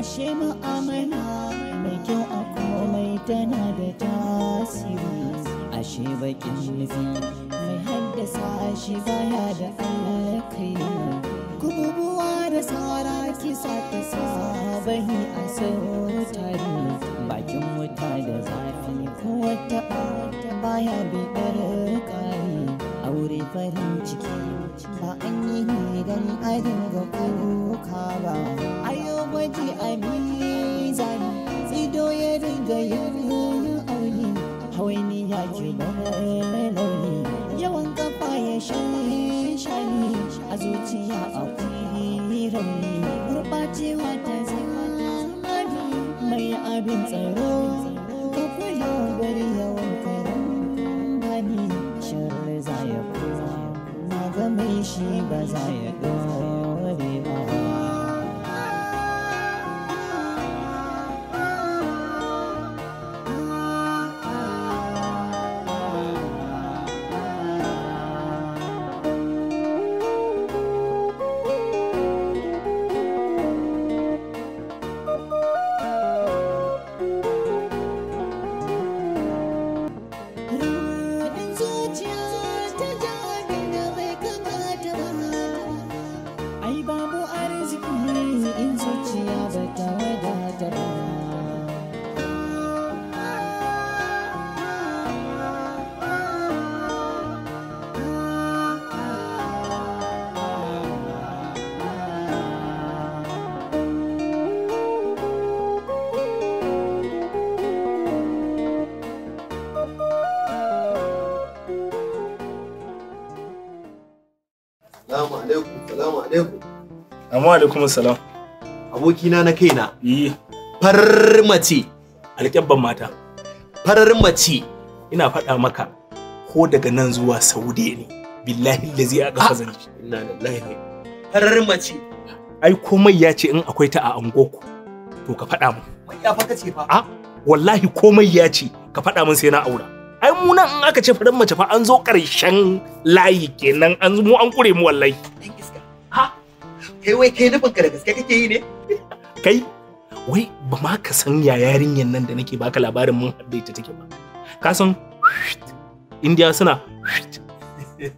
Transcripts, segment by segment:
ashe ma'amala mai kyau a komai tana da tasiri, ashe bakin nufi mai haddasa shi baya da alkai, kububuwa da tsara kisa ta sabahi a sautari, bakin wuta da zafi ko wata baya bidar kari, aure farin ciki ba an yi ne don adin ga kuka ba, ayo gwaji a mizani ido ya riga yin auni, hawaini ya ke bar launi, yawan kafa ya shani a zuciya akwai rauni, gurɓacewa ta zamani mai abin tsaro, ka kula bari yawan karan bani, shirin za ya kowa na ga mai shi ba za ya dore ba. Amma alaikum salam. Abokina na kaina. Farar mace. Alƙyabban mata. Farar mace. Ina faɗa maka ko daga nan zuwa Saudiya ne. Billahi lazi a ƙafa zanci. Inna lillahi. Farar mace. Ai komai ya ce in akwai ta a angoku. To ka faɗa min. Mai ya faka ce fa. Wallahi komai ya ce ka faɗa min sai na aura. Ai mu nan in aka ce farar mace fa an zo ƙarshen layi kenan an kure mu wallahi. Kai nufin ka da gaske kake yi ne? Kai wai ba ma ka san ya yarinyan nan da nake baka labarin mun hadda ita take ba. Ka san Indiya suna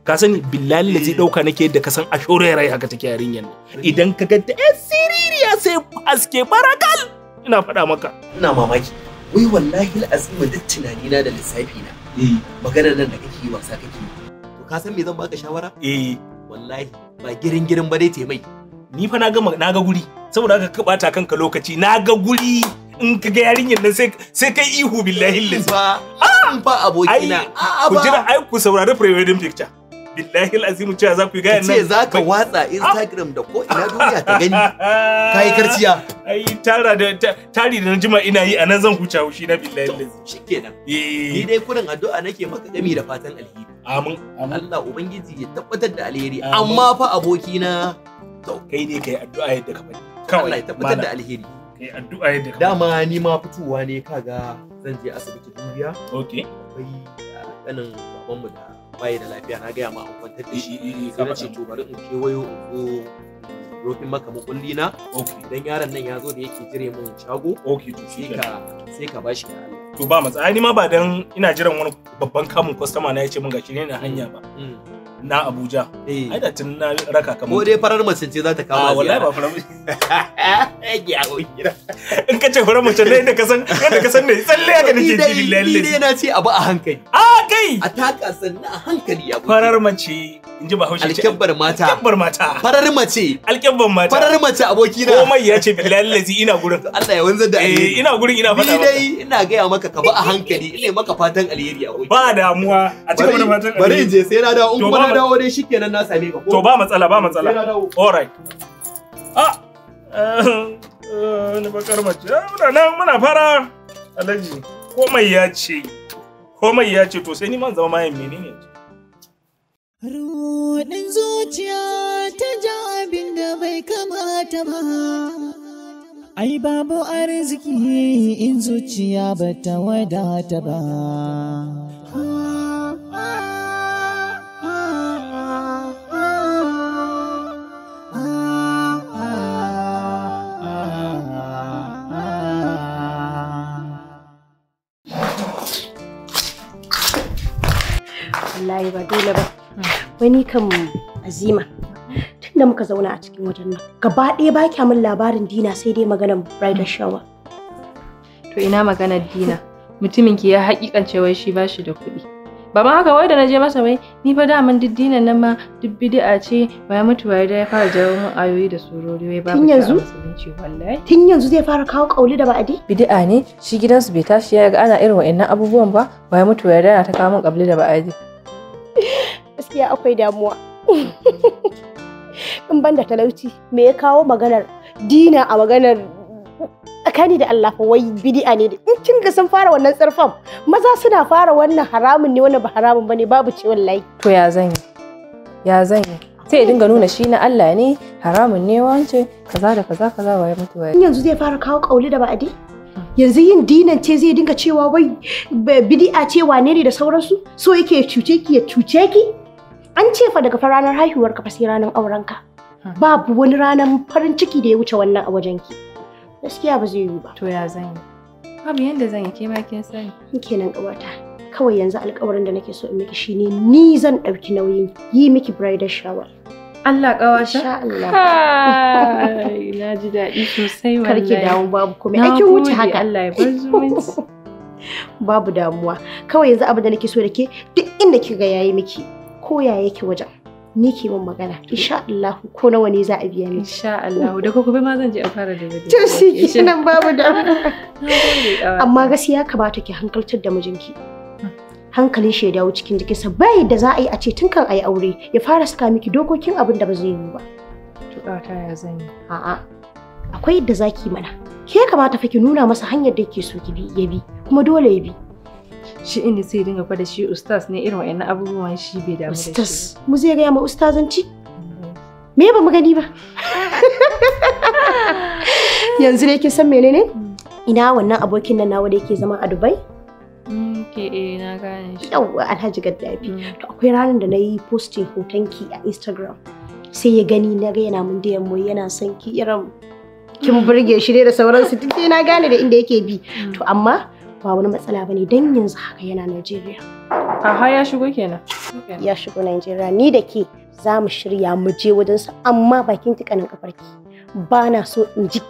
ka sani billahi lazi dauka nake yadda ka san ashorerai haka take yarinyan nan. Idan ka ga da siririya sai aske barakal ina faɗa maka. Ina mamaki. Wai wallahi al'azim duk tunani na da lissafi na. Maganar nan da kake yi wasa kake yi. To ka san me zan baka shawara? Wallahi ba girin ba dai mai. Ni fa na ga guri saboda haka ka bata kanka lokaci na ga guri in ka ga yarinyar nan sai kai ihu billahi lillahi ba abokina ku jira ai ku saurari pre-wedding picture billahi alazim cewa za ku yi gayan nan ce za ka watsa Instagram da ko ina duniya ta gani kai karciya ai tari da jima ina yi anan zan huce haushi na billahi lillahi shikenan ni dai kurin addu'a nake maka gami da fatan alheri amin Allah ubangiji ya tabbatar da alheri amma fa abokina kai ne kai addu'a yadda ka faɗi kawai Allah ya tabbatar da alheri kai addu'a yadda ka dama ni ma fitowa ne kaga zan je asibiti duniya okay akwai kanin baban mu da bai da lafiya na ga ma an kwantar da shi sai na ce to bari in kewayo in rofin maka mukulli na okay dan yaron nan ya zo da yake jire mun shago okay to sai ka bashi da Allah to ba matsala ni ma ba dan ina jiran wani babban kamun customer na yace mun gashi ne na hanya ba na Abuja. Ai da tun na raka kamar. Ko dai farar mace ce za ta kama ziyara. Wallahi ba farar mace. In ka ce farar mace ne da ka san ne tsalle haka nake ji billahi. Ni dai na ce abu a hankali. Kai. A taka sannan a hankali abu. Farar mace in ji Bahaushe ce. Alkebbar mata. Alkebbar mata. Farar mace. Alkebbar mata. Farar mace abokina. Komai ya ce billahi lazi ina gurin. Allah ya wanzar da alheri. Ina gurin ina faɗa maka. Ni dai ina gaya maka ka ba a hankali ina maka fatan alheri aboki. Ba damuwa. A cikin da fatan alheri. Bari in je sai na dawo in kuma na dawo dai shikenan na same ka. To ba matsala ba matsala. All right. Ni bakar mace. Muna fara Alhaji. Komai ya ce to sai ni man zama mayan menene? Ruɗin zuciya ta ja abin da bai kamata ba. Ai babu arziki in zuciya ba ta wadata ba. ba dole ba. Wani kan Azima. Tunda muka zauna a cikin wajen nan, gaba ɗaya ba kya min labarin Dina sai dai maganar bridal shower. To ina maganar Dina? Mutumin ki ya hakikance wai shi bashi da kuɗi. Ba ma haka wai da naje masa wai ni fa daman dinan nan ma duk bid'a ce ba mutu wai da ya fara jawo mun ayoyi da surori wai babu musulunci wallahi. Tun yanzu zai fara kawo kauli da ba'adi? Bid'a ne shi gidansu bai tashi ya ga ana irin wa'annan abubuwan ba ba mutu wai da ta kawo mun kabli da ba'adi. Gaskiya akwai damuwa. In banda talauci me ya kawo maganar Dina a maganar tsakani da Allah fa wai bid'a ne in kin ga sun fara wannan tsarfan maza suna fara wannan haramun ne wannan ba haramun bane babu ce wallahi. To ya zan yi sai ya dinga nuna shi na Allah ne haramun ne wance kaza da kaza waye mutu waye. Yanzu zai fara kawo kauli da ba'adi? Yanzu yin dinan ce zai dinga cewa wai bid'a ce wane ne da sauransu so yake ya cuce ki an ce fa daga ranar haihuwar ka fa sai ranar auren ka babu wani ranar farin ciki da ya wuce wannan a wajen ki. Gaskiya ba zai yiwu ba. To ya zan yi? Babu yanda zan yi ke ma kin sani. Kenan ƙawata. Kawai yanzu alƙawarin da nake so in miki shine ni zan ɗauki nauyin yi miki bridal shower. Allah ƙawata. Insha Allah. Kai na ji daɗi sosai wallahi. Karki damu babu komai. Ai kin wuce haka. Allah ya bar zumunci. Babu damuwa. Kawai yanzu abin da nake so da ke duk inda kika ga yayi miki ko ya yake wajen. Ni ke min magana insha Allah ko nawa ne za a biya ni insha Allah da gobe ma zan je a fara da video to shi nan babu da amma gaskiya kamata ki hankaltar da mijinki hankalin shi ya dawo cikin jikinsa bai da za a yi a ce tun kan ayi aure ya fara saka miki dokokin abin da ba zai yi ba to ta ya zan yi a'a akwai yadda zaki mana ke kamata fa ki nuna masa hanyar da yake so ki bi ya bi kuma dole ya bi shi inda sai dinga kwada shi ustaz ne irin wayannan abubuwan shi bai damu da shi ustaz mu zai ga ma ustazanci me ba mu gani ba yanzu ne kin san menene ina wannan abokin nan nawa da yake zama a Dubai na gane shi yawa Alhaji Gaddafi to akwai ranar da nayi posting hotonki a Instagram sai ya gani na ga yana mun da yammo yana son ki irin kin burge shi ne da sauransu duk na gane da inda yake bi to amma ba wani matsala bane dan yanzu haka yana Najeriya. Aha ya shigo kenan. Ya shigo Najeriya ni da ke za mu shirya mu je wajen sa amma bakin tikanin kafarki. Ba na so in ji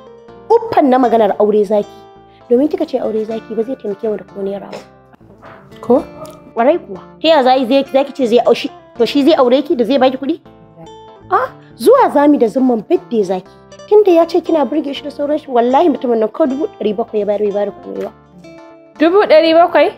uffan na maganar aure zaki. Domin kika ce aure zaki ba zai taimake mu da ko naira ba. Ko? Warai kuwa. Ta ya zaki ce zai aushi to shi zai aure ki da zai baki kuɗi? Ah, zuwa zami da zumman birthday zaki. Tunda ya ce kina burge shi da sauran shi wallahi mutumin nan ko 700 ya bayar komai ba. 700?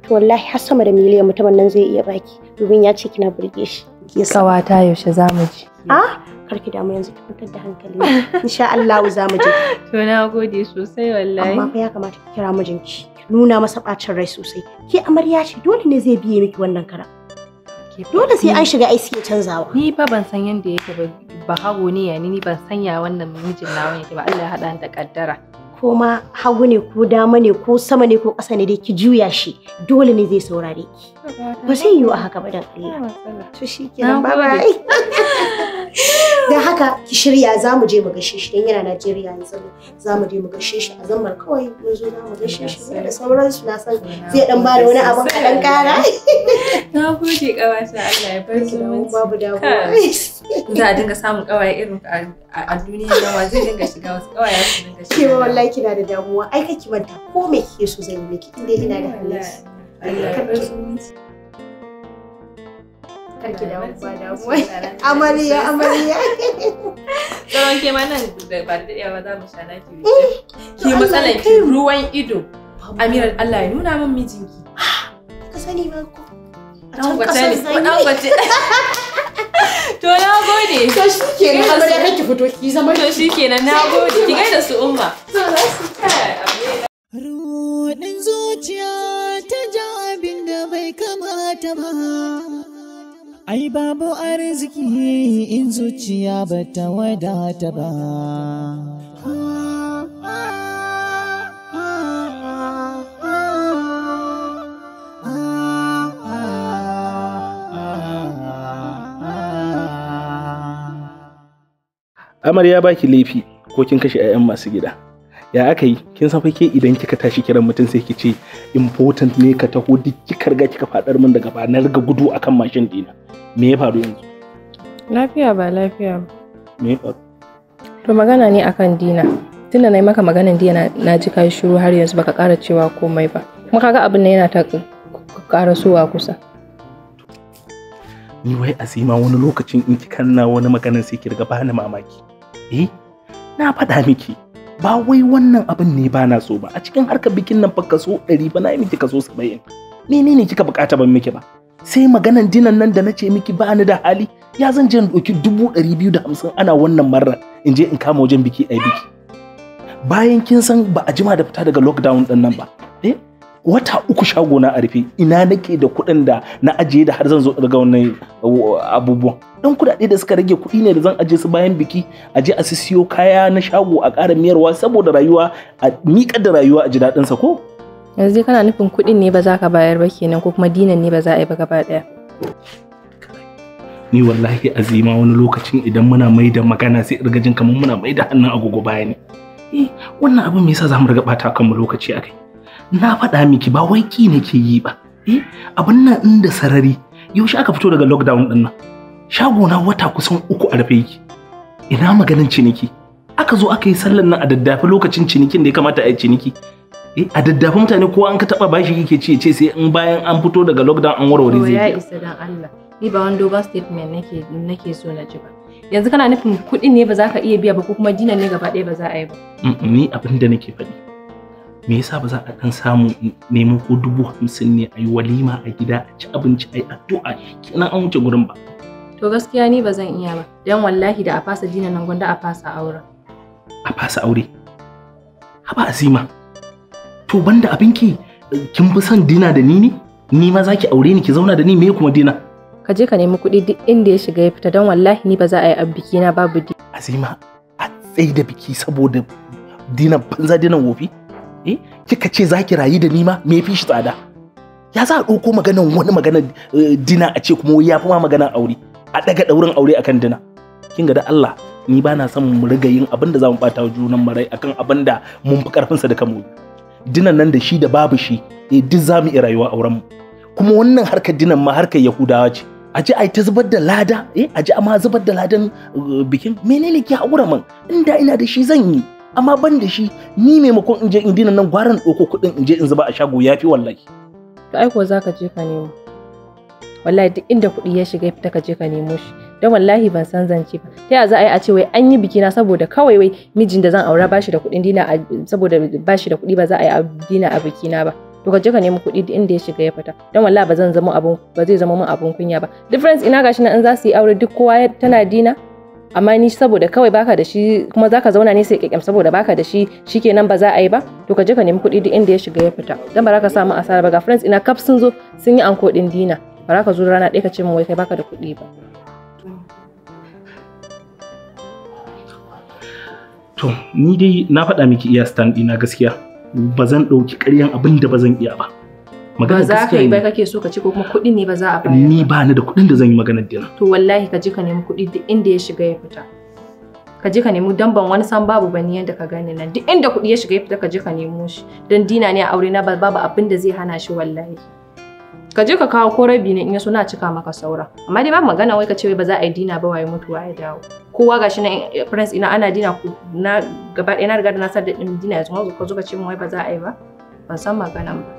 To wallahi har sama da miliyan mutumin nan zai iya baki domin ya ce kina burge shi. Kawata yaushe za mu je? Ah, karki damu yanzu ki fitar da hankali. Insha Allah za mu je. To na gode sosai wallahi. Amma fa ya kamata ki kira mijinki. Nuna masa bacin rai sosai. Ke amarya ce dole ne zai biye miki wannan kara. Dole sai an shiga aiki ya canzawa. Ni fa ban san yanda yake ba hago ne ya ni ban san ya wannan mijin nawa yake ba Allah ya hada da kaddara. Ko ma hagu ne ko dama ne ko sama ne ko ƙasa ne dai ki juya shi dole ne zai saurare ki ba sai yiwu a haka ba dan Allah to shikenan bye bye dan haka ki shirya za mu je mu gaishe shi dan yana Najeriya yanzu za mu je mu gaishe shi a zambar kawai mun zo za mu gaishe shi da sauransu na san zai dan ba da wani abin a dan kara na gode kawata Allah ya bar ki babu damuwa za a dinga samun kawaye irin a duniya da wa zai dinga shiga wasu kawaye su dinga shiga ke wallahi kina da damuwa ai kake manta ko me kike so zan yi miki inda ina da halayya karki da ba damuwa amarya tsawon ke ma nan da ba da yawa za mu sha naki ki matsalan ki ruwan ido Amirar Allah ya nuna min mijinki ka sani ba ko dan gwace to na gode to shikenan amarya kake fito ki zama to shikenan na gode ki gaida su umma to za su kai rudin zuciya ta ja abin da bai kamata ba ai babu arziki in zuciya ba ta wadata ba Amarya baki laifi ko kin kashe 'ya'yan masu gida. Ya aka yi, kin san fa ke idan kika tashi kiran mutum sai ki ce important ne ka taho duk kika riga kika fadar min daga ba na riga gudu akan mashin dina. Me ya faru yanzu? Lafiya ba lafiya ba. Me ya faru? To magana ne akan Dina. Tunda na yi maka maganan Dina na ji kai shiru har yanzu baka ƙara cewa komai ba. Kuma kaga abin nan yana ta ƙarasowa kusa. Ni wai Azima wani lokacin in ki kanna wani maganan sai ki riga bani mamaki. Na faɗa miki ba wai wannan abin ne ba na so ba. A cikin harkar bikin nan fa kaso 100 ba na yi miki kaso 70. Menene kika bukata ban miki ba? Sai maganan dinan nan da na ce miki ba ni da hali ya zan je in ɗauki 250 ana wannan marar in je in kama wajen biki ai biki. Bayan kin san ba a jima da fita daga lockdown din nan ba. Wata 3 shago na a rufe ina nake da kuɗin da na ajiye da har zan zo daga wannan abubuwan. Dan kuɗaɗe da suka rage kuɗi ne da zan ajiye su bayan biki a je a siyo kaya na shago a ƙara miyarwa saboda rayuwa a miƙar da rayuwa a ji daɗin sa ko? Yanzu kana nufin kuɗin ne ba za ka bayar ba kenan ko kuma dinan ne ba za a yi ba gaba ɗaya. Ni wallahi Azima wani lokacin idan muna mai da magana sai irga jin kamar muna mai da hannun agogo baya ne. Wannan abin me yasa za mu riga ɓata kanmu lokaci akai? Na faɗa miki ba wai ki nake yi ba. Abin nan inda sarari yaushe aka fito daga lockdown din nan. Shago na wata kusan 3 a rufe yake. Ina maganin ciniki. Aka zo aka yi sallan nan a daddafe lokacin cinikin da ya kamata a yi ciniki. A daddafe mutane kowa an ka taba bashi yake ce sai in bayan an fito daga lockdown an warware zai. Ya isa dan Allah. Ni ba wani dogon statement nake so na ji ba. Yanzu kana nufin kuɗin ne ba za ka iya biya ba ko kuma dinan ne gaba ɗaya ba za a yi ba. Ni abin da nake faɗi. Me yasa ba za a dan samu nemo ko 50,000 ne a yi walima a gida a ci abinci a yi addu'a kenan an wuce gurin ba. To gaskiya ni ba zan iya ba dan wallahi da a fasa dinan nan gwanda a fasa aure. A fasa aure? Haba Azima. To banda abinki kin fi son dina da ni ne? Ni ma zaki aure ni ki zauna da ni me kuma dina? Ka je ka nemi kuɗi duk inda ya shiga ya fita dan wallahi ni ba za a yi biki na babu di. Azima a tsaye da biki saboda dinan banza dinan wofi? Kika ce za ki rayu da ni ma me fi shi tsada? Ya za a ɗauko maganan wani maganar dina a ce kuma ya fi ma maganar aure a ɗaga ɗaurin aure akan dina. Kin ga da Allah ni ba na son mu riga yin abin da za mu ɓata junan marai akan abin da mun fi ƙarfinsa da kanmu. Dinan nan da shi da babu shi duk za mu iya rayuwa auren mu. Kuma wannan harkar dinan ma harkar Yahudawa ce. A ji ai ta zubar da lada a ji amma zubar da ladan bikin menene ki haƙura man inda ina da shi zan yi. Amma ban da shi ni maimakon in je in dina nan gwaran ɗauko kuɗin in je in zuba a shago ya fi wallahi. To ai ko za ka je ka nemo. Wallahi duk inda kuɗi ya shiga ya fita ka je ka nemo shi. Don wallahi ban san zance ba. Ta yaya za a yi a ce wai an yi biki na saboda kawai wai mijin da zan aura bashi da kuɗin dina saboda bashi da kuɗi ba za a yi dina a biki na ba. To ka je ka nemo kuɗi duk inda ya shiga ya fita. Don wallahi ba zai zama mun abun kunya ba. Difference ina gashi na in za su yi aure duk kowa tana dina. Amma ni saboda kawai baka da shi kuma zaka zauna ne sai kekem saboda baka da shi shikenan ba za a yi ba to ka je ka nemi kuɗi duk inda ya shiga ya fita dan ba za ka samu asara ba ga friends ina kaf sun zo sun yi anko din dina ba za ka zo rana ɗaya ka ce min wai kai baka da kuɗi ba. To ni dai na faɗa miki iya stand ɗina gaskiya ba zan ɗauki ƙaryan abin da ba zan iya ba. Ba za ka yi ba kake so ka ci ko kuma kuɗi ne ba za a bayar. Ni ba ni da kuɗin da zan yi maganar dina. To wallahi ka je ka nemi kuɗi duk inda ya shiga ya fita. Ka je ka nemi dan ban wani san babu bane yanda ka gani nan duk inda kuɗi ya shiga ya fita ka je ka nemo shi dan dina ne a aure na babu abin da zai hana shi wallahi. Ka je ka kawo ko rabi ne in ya so na cika maka saura. Amma dai ba magana wai ka ce wai ba za a yi dina ba waye mutuwa ya dawo. Kowa gashi na friends ina ana dina na gaba ɗaya na riga da na sadda din dina yanzu ka zo ka ce min wai ba za a yi ba. Ban san maganan ba.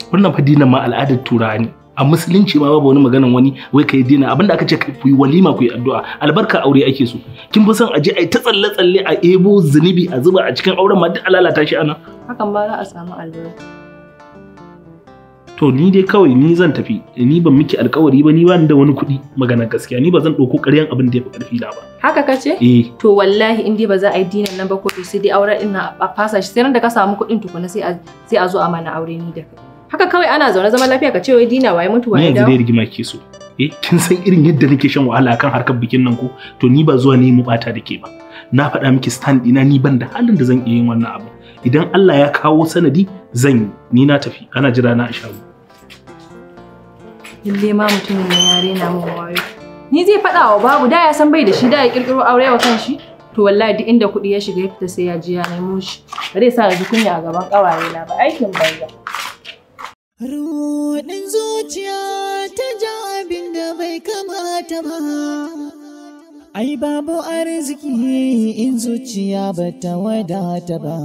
Wannan fa dina ma al'adar turawa ne a musulunci ma babu wani maganan wani wai kai dina abinda aka ce ku yi walima ku yi addu'a albarka aure ake so kin fi son aje ai ta tsalle tsalle a ebo zunubi a zuba a cikin auren ma duk alalata shi ana hakan ba za a samu albarka. To ni dai kawai ni zan tafi ni ban miki alkawari ba ni ba ni da wani kuɗi maganar gaskiya ni ba zan ɗauko ƙaryan abin da ya fi ƙarfi na ba. Haka ka ce? To wallahi in dai ba za a yi dinan nan ba ko to sai dai auren din na a fasa shi sai ran da ka samu kuɗin tukuna sai a zo a mana aure ni da kai. Haka kawai ana zaune zaman lafiya ka ce wai dina waye mutu waye dawo. Ni yanzu dai rigima ke so. Kin san irin yadda nake shan wahala kan harkar bikin nan ko to ni ba zuwa ne mu bata da ke ba. Na faɗa miki stand ɗina ni ban da halin da zan iya yin wannan abu. Idan Allah ya kawo sanadi zan yi ni na tafi ana jira na a shago. Lalle ma mutumin nan ya rena min wayo. Ni zai faɗa wa babu da ya san bai da shi da ya kirkiro aure wa kanshi to wallahi duk inda kuɗi ya shiga ya fita sai ya ji ya nemo shi. Ba zai sa ya ji kunya a gaban ƙawaye na ba, aikin banza. Ruɗin zuciya ta ja abin da bai kamata ba. Ai babu arziki in zuciya ba ta wadata ba.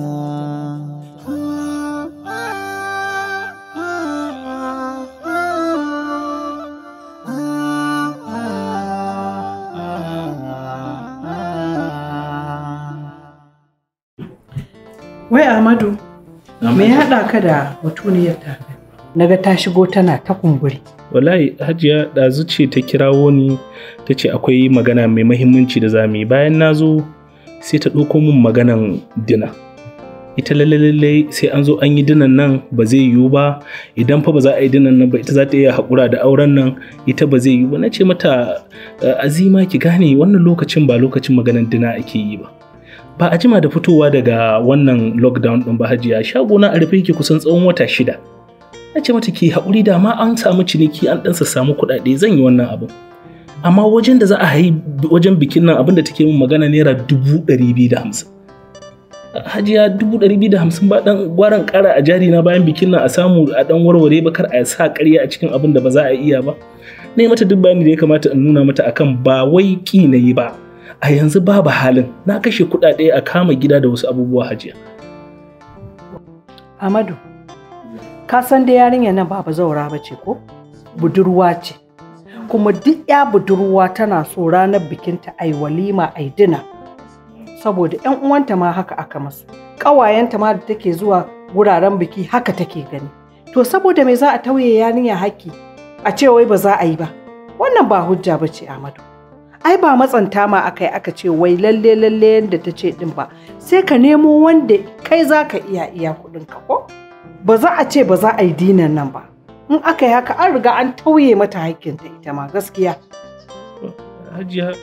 Wai Ahmadu, me ya haɗa ka da mutuniyar ta? Naga ta shigo tana ta kumburi. Wallahi Hajiya ɗazu ce ta kirawo ni ta ce akwai magana mai mahimmanci da zamu yi. Bayan na zo sai ta ɗauko min maganan dina. Ita lalle sai an zo an yi dinan nan ba zai yiwu ba, idan fa ba za a yi dinan nan ba ita za ta iya haƙura da auren nan, ita ba zai yiwu ba. Na ce mata Azima ki gane wannan lokacin ba lokacin maganan dina ake yi ba. Ba a jima da fitowa daga wannan lockdown ɗin ba Hajiya, shagona a rufe yake kusan tsawon wata 6. Na ce mata ki haƙuri da ma an samu ciniki an ɗansa samu kuɗaɗe zan yi wannan abin. Amma wajen da za a yi wajen bikin nan abin da take min magana naira 250. Hajiya 250 ba ɗan gwaran ƙara a jari na bayan bikin nan a samu a ɗan warware ba kar a sa ƙarya a cikin abin da ba za a iya ba. Na yi mata duk bayani da ya kamata in nuna mata akan ba wai ƙi na yi ba. A yanzu babu halin na kashe kuɗaɗe a kama gida da wasu abubuwa Hajiya. Amadu, ka san da yarinya nan ba zaura ba ce ko? Budurwa ce. Kuma duk ya budurwa tana so ranar bikinta ai walima ai dina. Saboda 'yan uwanta ma haka aka masu. Ƙawayenta ma da take zuwa wuraren biki haka take gani. To saboda me za a tauye yarinya haƙƙi a ce wai ba za a yi ba? Wannan ba hujja ba ce Amadu. Ai ba matsanta ma aka ce wai lalle yadda ta ce din ba, sai ka nemo wanda kai za ka iya kuɗinka ko? Ba za a ce ba za a yi dinan nan ba. In aka yi haka an riga an tauye mata haƙƙinta ita ma gaskiya. Hajiya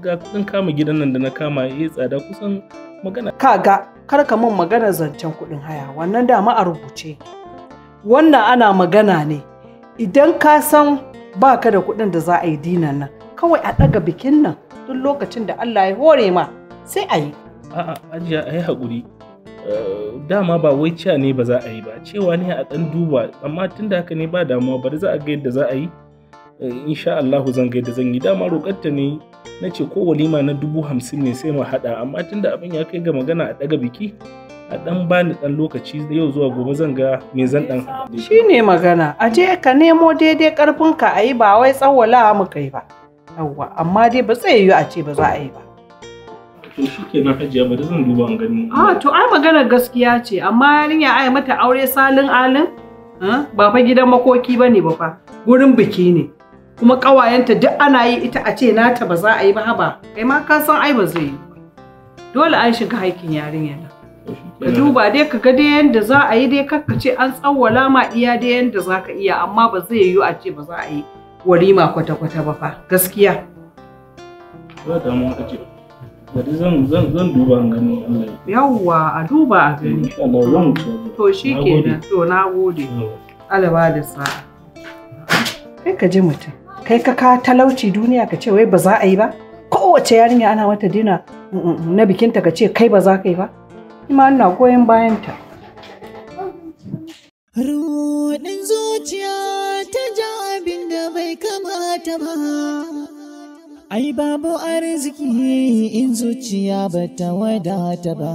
ga kuɗin kama gidan nan da na kama ya tsada kusan magana. Kaga kar ka min magana zancen kuɗin haya wannan dama a rubuce. Wannan ana magana ne idan ka san ba ka da kuɗin da za a yi dinan nan. Kawai a ɗaga bikin nan duk lokacin da Allah ya hore ma sai a yi. A'a Hajiya a yi haƙuri. Dama ba wai cewa ne ba za a yi ba, cewa ne a ɗan duba, amma tun da haka ne ba damuwa bari za a ga yadda za a yi. Insha Allahu zan ga yadda zan yi. Dama roƙarta ne na ce ko walima na 50,000 ne sai mu haɗa, amma tun da abin ya kai ga magana a ɗaga biki a ɗan bani ɗan lokaci yau zuwa gobe zan ga me zan ɗan haɗa. Shi ne magana, a je ka nemo daidai ƙarfinka a yi ba wai tsawwala mu kai ba. Yawwa, amma dai ba zai yiwu a ce ba za a yi ba. To shi ke na Hajiya bari zan duba an gani. To ai maganar gaskiya ce, amma yarinya ai mata aure salin alin? Ba fa gidan makoki ba ne ba fa, gurin biki ne. Kuma ƙawayenta duk ana yi ita a ce nata ba za a yi ba ba, kai ma ka san ai ba zai yi ba. Dole an shiga haikin yarinya nan. Ka duba dai ka ga dai yanda za a yi dai kakka ce an tsawwala ma iya dai yanda za ka iya, amma ba zai yiwu a ce ba za a yi walima kwata-kwata ba fa gaskiya. Ba damuwa Hajiya. Bari zan duba an gani Allah. Yawwa a duba a gani. Insha Allah zan ci. To shikenan. To nagode. Allah ba da sa'a. Kai ka ji mutum. Kai ka talauci duniya ka ce wai ba za a yi ba? Kowace yarinya ana mata dina na bikinta ka ce kai ba za ka yi ba? Ima ina goyon bayanta. Ruɗin zuciya ta ja abin da bai kamata ba. Ai babu arziki in zuciya ba ta wadata ba.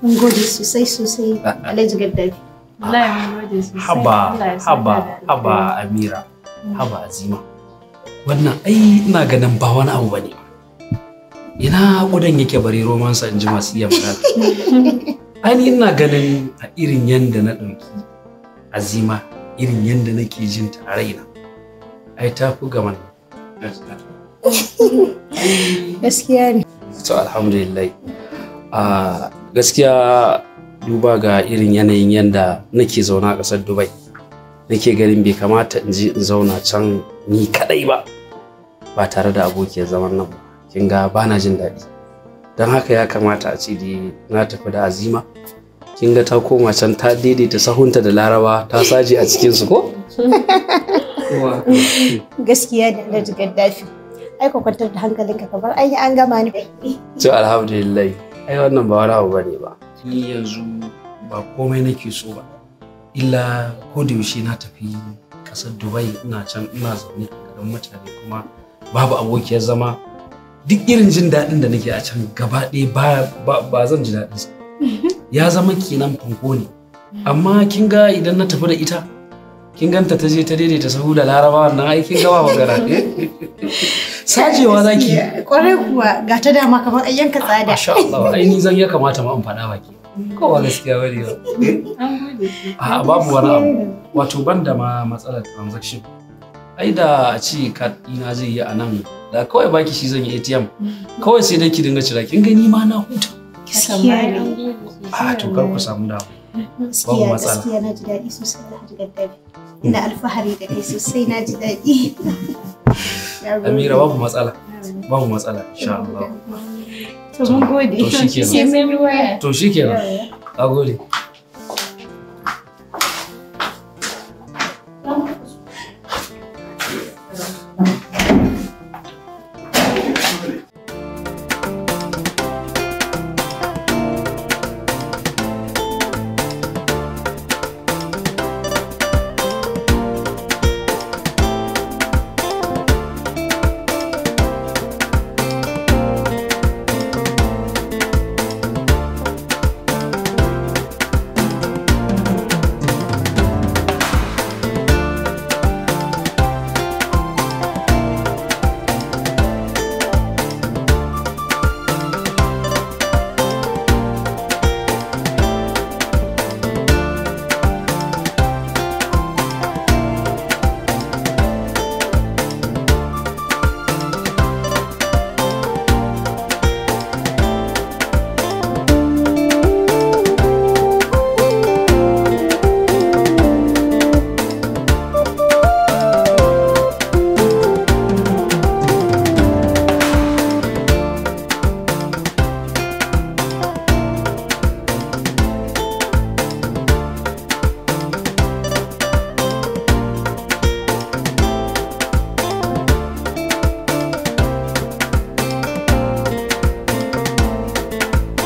Mun gode sosai Alhaji Gaddafi. Wallahi mun gode sosai. Haba Amira, haba Azima. Wannan ai ina ganin ba wani abu bane. Ina ƙudan yake bare romansa in ji masu iya magana. Ai ni ina ganin a irin yanda na ɗauki Azima, irin yanda nake jin ta a raina. Ai ta fi gaman. Gaskiya ne. To alhamdulillah. Gaskiya duba ga irin yanayin yanda nake zaune a ƙasar Dubai. Nake ganin bai kamata in je in zauna can ni kadai ba tare da abokiyar zaman nan ba. Kin ga bana jin daɗi. Don haka ya kamata a ce dai na tafi da Azima. Kin ga ta koma can ta daidaita sahunta da Laraba ta saje a cikin su ko? Gaskiya da Alhaji Gaddafi. Ai ka kwantar da hankalinka kamar ai an gama ni. To alhamdulillah. Ai wannan ba wani abu bane ba. Ni yanzu ba komai nake so ba. Illa ko da yaushe na tafi ƙasar Dubai ina can ina zaune a gaban mutane kuma babu abokiyar zama. Duk irin jin daɗin da nake a can gaba ɗaya ba zan ji daɗin sa. Ya zama kenan fanko ne. Amma kin ga idan na tafi da ita kin ganta ta je ta daidaita sahu da Laraba wannan ai kin ga ba magana. Sajewa zaki. Kwarai kuwa ga ta dama kamar ayyanka tsada. Masha Allah ai ni zan ya kamata ma in faɗa baki. Kowa gaskiya bane ba. A babu wani abu. Wato ban da ma matsalar transaction. Ai da a ce card ɗina zai yi a nan da kawai baki shi zan yi ATM. Kawai sai dai ki dinga cira kin gani ma na huta. A to kar ku samu damu. Babu matsala. Gaskiya na ji daɗi sosai da Alhaji Gaddafi. Ina alfahari da kai sosai na ji daɗi. Amira babu matsala. Babu matsala insha Allah. To mun gode. To shikenan. To shikenan. A gode.